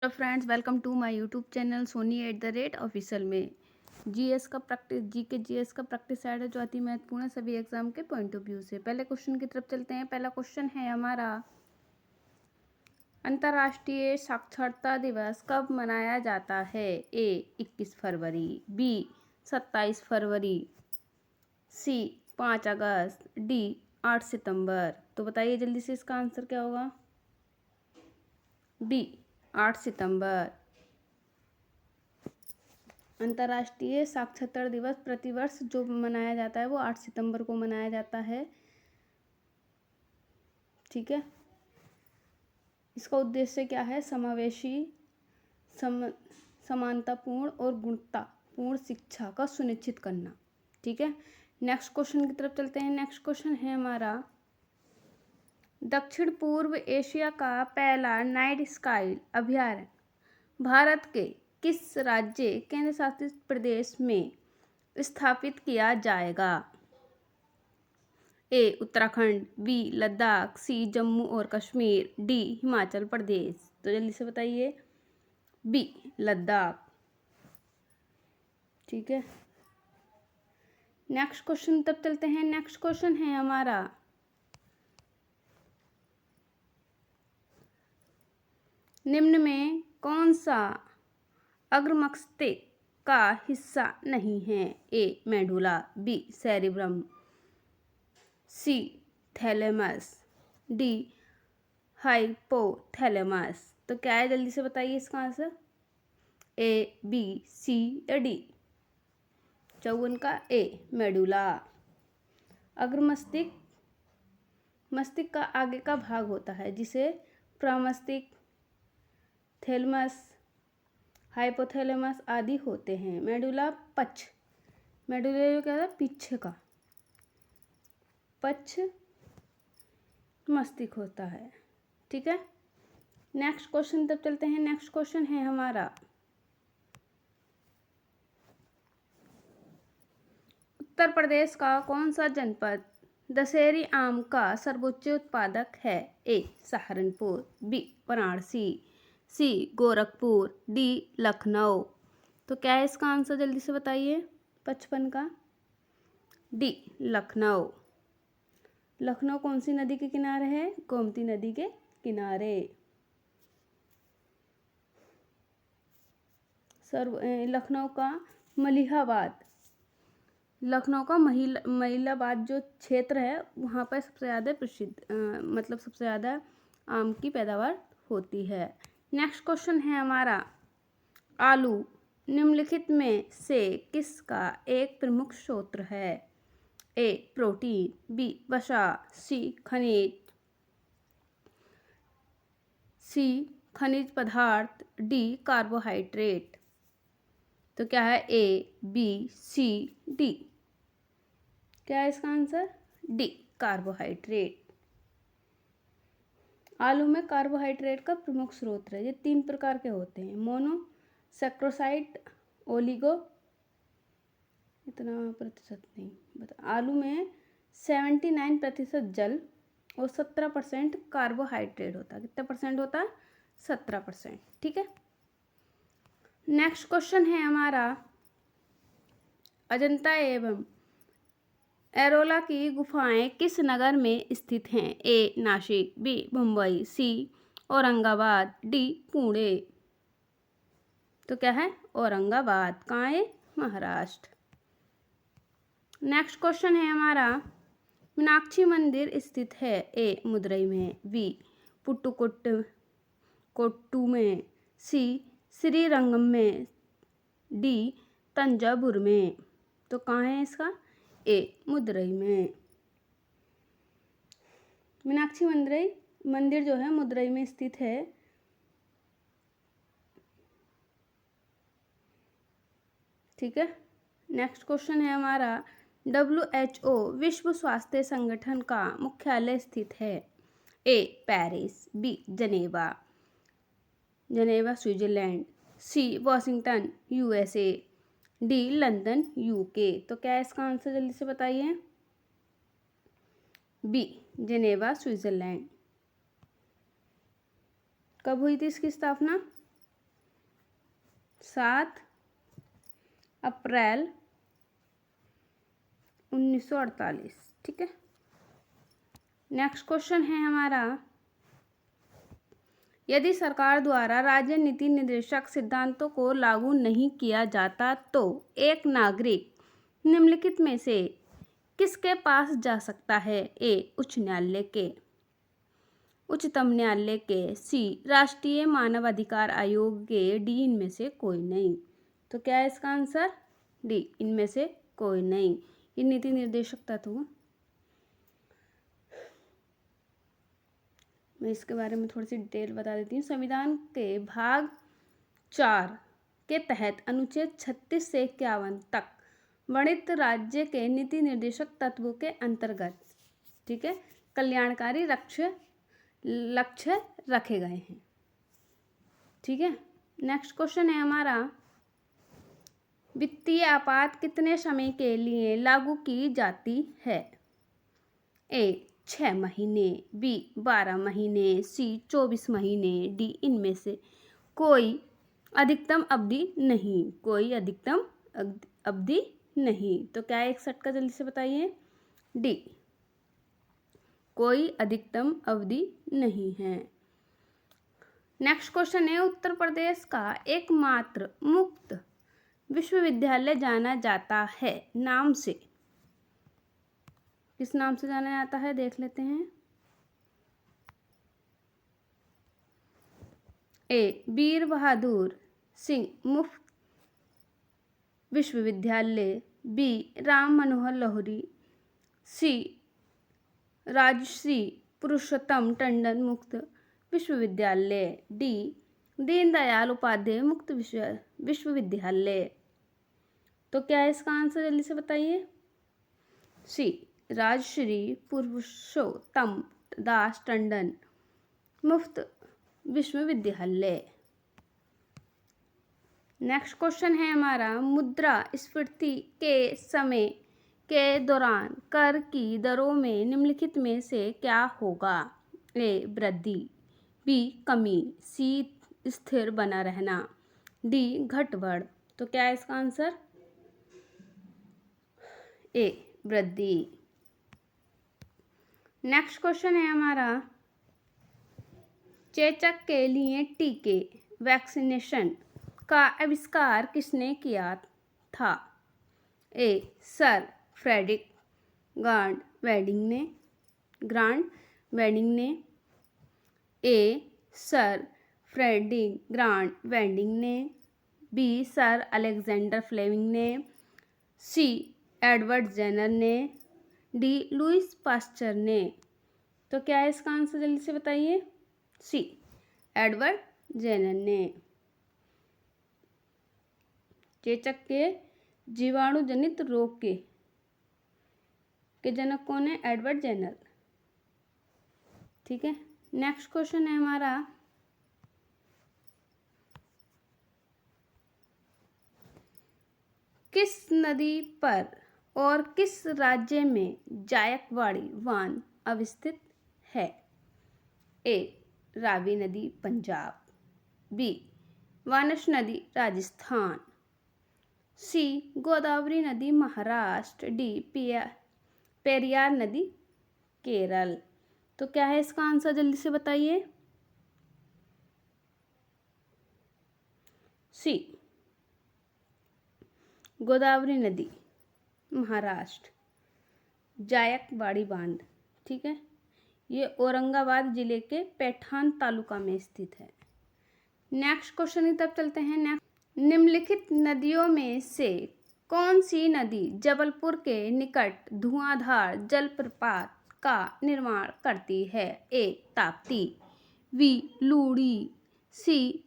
Hello friends, welcome to my YouTube channel Soni official में GS का practice GS का practice set है जो अति महत्वपूर्ण है सभी एग्जाम के पॉइंट ऑफ व्यू से। पहले क्वेश्चन की तरफ चलते हैं। पहला क्वेश्चन है हमारा, अंतर्राष्ट्रीय साक्षरता दिवस कब मनाया जाता है? ए 21 फरवरी, बी 27 फरवरी, सी 5 अगस्त, डी 8 सितंबर। तो बताइए जल्दी से इसका आंसर क्या होगा? डी 8 सितंबर। अंतर्राष्ट्रीय साक्षरता दिवस प्रतिवर्ष जो मनाया जाता है वो 8 सितंबर को मनाया जाता है। ठीक है, इसका उद्देश्य क्या है? समावेशी, समानतापूर्ण और गुणवत्तापूर्ण शिक्षा का सुनिश्चित करना। ठीक है, नेक्स्ट क्वेश्चन की तरफ चलते हैं। नेक्स्ट क्वेश्चन है हमारा, दक्षिण पूर्व एशिया का पहला नाइट स्काई अभ्यारण्य भारत के किस राज्य केंद्र शासित प्रदेश में स्थापित किया जाएगा? ए उत्तराखंड, बी लद्दाख, सी जम्मू और कश्मीर, डी हिमाचल प्रदेश। तो जल्दी से बताइए। बी लद्दाख। ठीक है, नेक्स्ट क्वेश्चन तब चलते हैं। नेक्स्ट क्वेश्चन है हमारा, निम्न में कौन सा अग्रमस्तिष्क का हिस्सा नहीं है? ए मेडुला, बी सेरिब्रम, सी थैलेमस, डी हाइपोथैलेमस। तो क्या है? जल्दी से बताइए इसका आंसर। ए बी सी या डी? 54 का ए मेडुला। अग्रमस्तिष्क मस्तिष्क का आगे का भाग होता है जिसे प्रमस्तिष्क, थैलेमस, हाइपोथैलेमस आदि होते हैं। मेडुला मेडुला क्या था? पीछे का पक्ष मस्तिष्क होता है। ठीक है, नेक्स्ट क्वेश्चन तब चलते हैं। नेक्स्ट क्वेश्चन है हमारा, उत्तर प्रदेश का कौन सा जनपद दशहरी आम का सर्वोच्च उत्पादक है? ए सहारनपुर, बी वाराणसी, सी गोरखपुर, डी लखनऊ। तो क्या है इसका आंसर? जल्दी से बताइए। 55 का डी लखनऊ। लखनऊ कौन सी नदी के किनारे है? गोमती नदी के किनारे। लखनऊ का मलिहाबाद, मलिहाबाद जो क्षेत्र है वहाँ पर सबसे ज़्यादा प्रसिद्ध मतलब सबसे ज़्यादा आम की पैदावार होती है। नेक्स्ट क्वेश्चन है हमारा, आलू निम्नलिखित में से किसका एक प्रमुख स्रोत है? ए प्रोटीन, बी वसा, सी खनिज पदार्थ, डी कार्बोहाइड्रेट। तो क्या है? A B C D? क्या है इसका आंसर? D carbohydrate. आलू में कार्बोहाइड्रेट का प्रमुख स्रोत है। ये 3 प्रकार के होते हैं, मोनोसैक्रोसाइड, ओलिगो, इतना प्रतिशत नहीं बता। आलू में 79% जल और 17% कार्बोहाइड्रेट होता है। कितना परसेंट होता है? 17%। ठीक है, नेक्स्ट क्वेश्चन है हमारा, अजंता एवं एलोरा की गुफाएं किस नगर में स्थित हैं? ए नासिक, बी मुंबई, सी औरंगाबाद, डी पुणे। तो क्या है? औरंगाबाद। कहाँ है? महाराष्ट्र। नेक्स्ट क्वेश्चन है हमारा, मीनाक्षी मंदिर स्थित है? ए मदुरई में, बी पुट्टुकोट्टू में, सी श्रीरंगम में, डी तंजावुर में। तो कहाँ है इसका? ए मदुरई में। मीनाक्षी मंदिर जो है मदुरई में स्थित है। ठीक है, नेक्स्ट क्वेश्चन है हमारा, WHO विश्व स्वास्थ्य संगठन का मुख्यालय स्थित है? A Paris, B Geneva Switzerland, C Washington USA, D London UK। तो क्या है इसका आंसर? जल्दी से बताइए। B Geneva Switzerland. कब हुई थी इसकी स्थापना? 7 अप्रैल 1948। ठीक है। नेक्स्ट क्वेश्चन है हमारा, यदि सरकार द्वारा राज्य नीति निर्देशक सिद्धांतों को लागू नहीं किया जाता तो एक नागरिक निम्नलिखित में से किसके पास जा सकता है? ए उच्च न्यायालय के, उच्चतम न्यायालय के, सी राष्ट्रीय मानव अधिकार आयोग के, डी इनमें से कोई नहीं। तो क्या है इसका आंसर? डी इनमें से कोई नहीं। ये नीति निर्देशक तत्व, मैं इसके बारे में थोड़ी सी डिटेल बता देती हूँ। संविधान के भाग 4 के तहत अनुच्छेद 36 से 51 तक वर्णित राज्य के नीति निर्देशक तत्वों के अंतर्गत, ठीक है, कल्याणकारी लक्ष्य रखे गए हैं। ठीक है। नेक्स्ट क्वेश्चन है हमारा, वित्तीय आपात कितने समय के लिए लागू की जाती है? ए 6 महीने, बी 12 महीने, सी 24 महीने, डी इनमें से कोई अधिकतम अवधि नहीं। कोई अधिकतम अवधि नहीं। तो क्या है 61 का? जल्दी से बताइए। डी कोई अधिकतम अवधि नहीं है। नेक्स्ट क्वेश्चन है, उत्तर प्रदेश का एकमात्र मुक्त विश्वविद्यालय जाना जाता है नाम से, किस नाम से जाना जाता है? देख लेते हैं। ए वीर बहादुर सिंह मुफ्त विश्वविद्यालय, बी राम मनोहर लोहिया, सी राजश्री पुरुषोत्तम टंडन मुक्त विश्वविद्यालय, डी दीनदयाल उपाध्याय मुक्त विश्वविद्यालय। तो क्या है इसका आंसर? जल्दी से बताइए। सी राजश्री पुरुषोत्तम दास टंडन मुफ्त विश्वविद्यालय। नेक्स्ट क्वेश्चन है हमारा, मुद्रास्फीति के समय के दौरान कर की दरों में निम्नलिखित में से क्या होगा? ए वृद्धि, बी कमी, सी स्थिर बना रहना, डी घट बढ़। तो क्या है इसका आंसर? ए वृद्धि। नेक्स्ट क्वेश्चन है हमारा, चेचक के लिए टीके वैक्सीनेशन का आविष्कार किसने किया था? ए सर फ्रेडरिक ग्रांट वेडिंग ने, ए सर फ्रेडरिक ग्रांट वेडिंग ने, बी सर अलेक्जेंडर फ्लेमिंग ने, सी एडवर्ड जेनर ने, डी लुइस पास्चर ने। तो क्या है इसका आंसर? जल्दी से बताइए। सी एडवर्ड जेनर ने। चेचक के जीवाणु जनित रोग के जनक कौन है? Edward Jenner. ठीक है। नेक्स्ट क्वेश्चन है हमारा, किस नदी पर और किस राज्य में जायकवाड़ी बांध अवस्थित है? ए रावी नदी पंजाब, बी वानस नदी राजस्थान, सी गोदावरी नदी महाराष्ट्र, डी पेरियार नदी केरल। तो क्या है इसका आंसर? जल्दी से बताइए। सी गोदावरी नदी महाराष्ट्र, जायकवाड़ी बांध। ठीक है। ये औरंगाबाद जिले के पैठान तालुका में स्थित है। नेक्स्ट क्वेश्चन की तरफ चलते हैं। निम्नलिखित नदियों में से कौन सी नदी जबलपुर के निकट धुआंधार जलप्रपात का निर्माण करती है? ए ताप्ती, बी लूणी, सी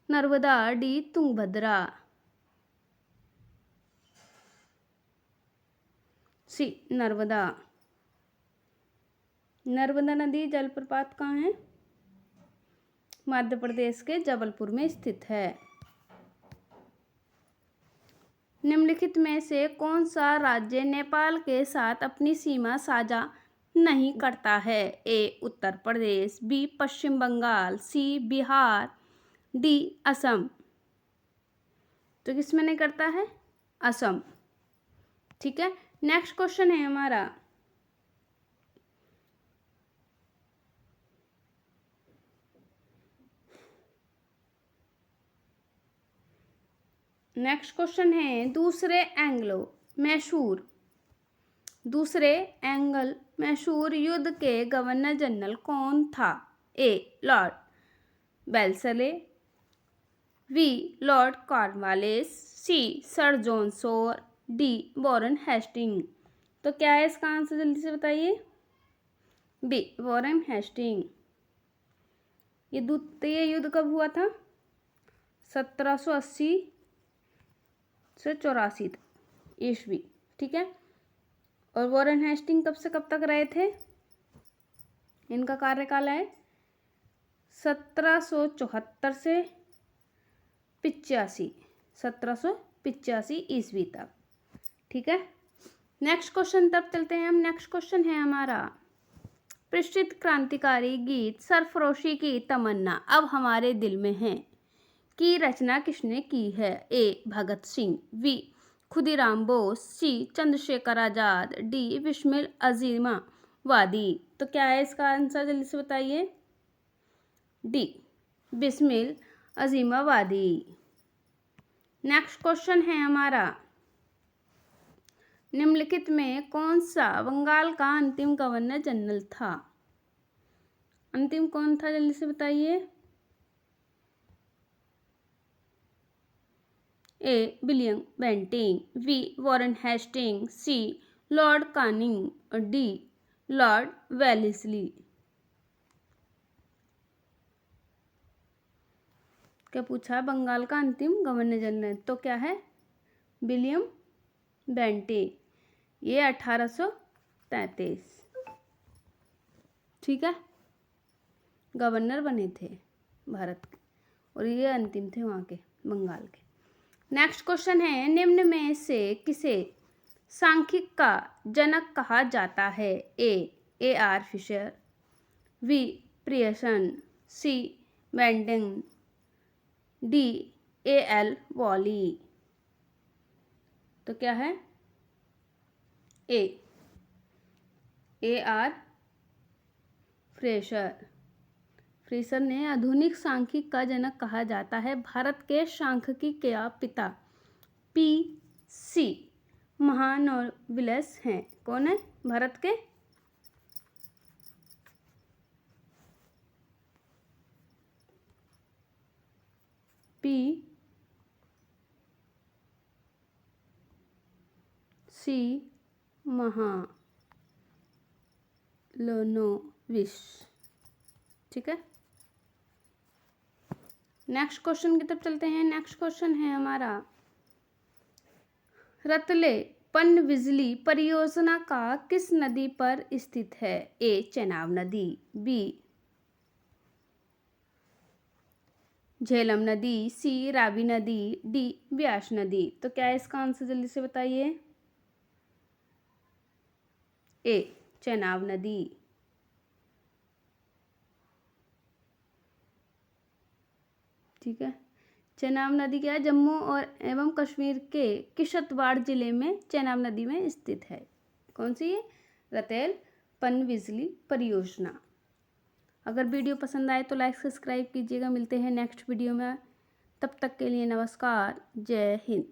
नर्मदा, डी तुंगभद्रा। सी नर्मदा। नर्मदा नदी जलप्रपात कहाँ है? मध्य प्रदेश के जबलपुर में स्थित है। निम्नलिखित में से कौन सा राज्य नेपाल के साथ अपनी सीमा साझा नहीं करता है? ए उत्तर प्रदेश, बी पश्चिम बंगाल, सी बिहार, डी असम। तो किस में नहीं करता है? असम। ठीक है, नेक्स्ट क्वेश्चन है हमारा, नेक्स्ट क्वेश्चन है दूसरे एंग्लो मैसूर युद्ध के गवर्नर जनरल कौन था? A Lord Wellesley, B Lord Cornwallis, C sir John Shore, D Warren Hastings. तो क्या है इसका आंसर, जल्दी से बताइए। B Warren Hastings. ये द्वितीय युद्ध कब हुआ था? 1780 से 84 ईस्वी। ठीक है, और वॉरेन हेस्टिंग कब से कब तक रहे थे? इनका कार्यकाल है 1774 से 1785 ईस्वी तक। ठीक है, नेक्स्ट क्वेश्चन तब चलते हैं हम। नेक्स्ट क्वेश्चन है हमारा, प्रसिद्ध क्रांतिकारी गीत सरफरोशी की तमन्ना अब हमारे दिल में है की रचना किसने की है? ए भगत सिंह, बी खुदीराम बोस, सी चंद्रशेखर आजाद, डी बिस्मिल अजीमाबादी। तो क्या है इसका आंसर, जल्दी से बताइए। D Bismil Azimabadi. Next question है हमारा, निम्नलिखित में कौन सा बंगाल का अंतिम गवर्नर जनरल था? अंतिम कौन था, जल्दी से बताइए। A William Bentinck, B Warren Hastings, C Lord Canning और डी लॉर्ड वेलेस्ली। क्या पूछा? बंगाल का अंतिम गवर्नर जनरल, तो क्या है? William Bentinck. ये 1833, ठीक है, गवर्नर बने थे भारत के, और ये अंतिम थे वहाँ के बंगाल के। नेक्स्ट क्वेश्चन है, निम्न में से किसे सांख्यिकी का जनक कहा जाता है? A R Fisher, B Grierson, C Bentinck, D L Wally. तो क्या है? ए आर फ्रेशर ने आधुनिक सांख्यिकी का जनक कहा जाता है। भारत के सांख्यिकी के पिता पी.सी. महालनोबिस हैं। कौन है भारत के? पी.सी. महालनोबिस। ठीक है, नेक्स्ट क्वेश्चन की तरफ चलते हैं। नेक्स्ट क्वेश्चन है हमारा, रतले पनबिजली परियोजना का किस नदी पर स्थित है? ए चेनाब नदी, बी झेलम नदी, सी रावी नदी, डी ब्यास नदी। तो क्या है इसका आंसर, जल्दी से बताइए। ए चेनाब नदी। ठीक है, चेनाब नदी क्या है? जम्मू और एवं कश्मीर के किश्तवाड़ जिले में चेनाब नदी में स्थित है। कौन सी है? रतेल पनबिजली परियोजना। अगर वीडियो पसंद आए तो लाइक सब्सक्राइब कीजिएगा। मिलते हैं नेक्स्ट वीडियो में, तब तक के लिए नमस्कार, जय हिंद।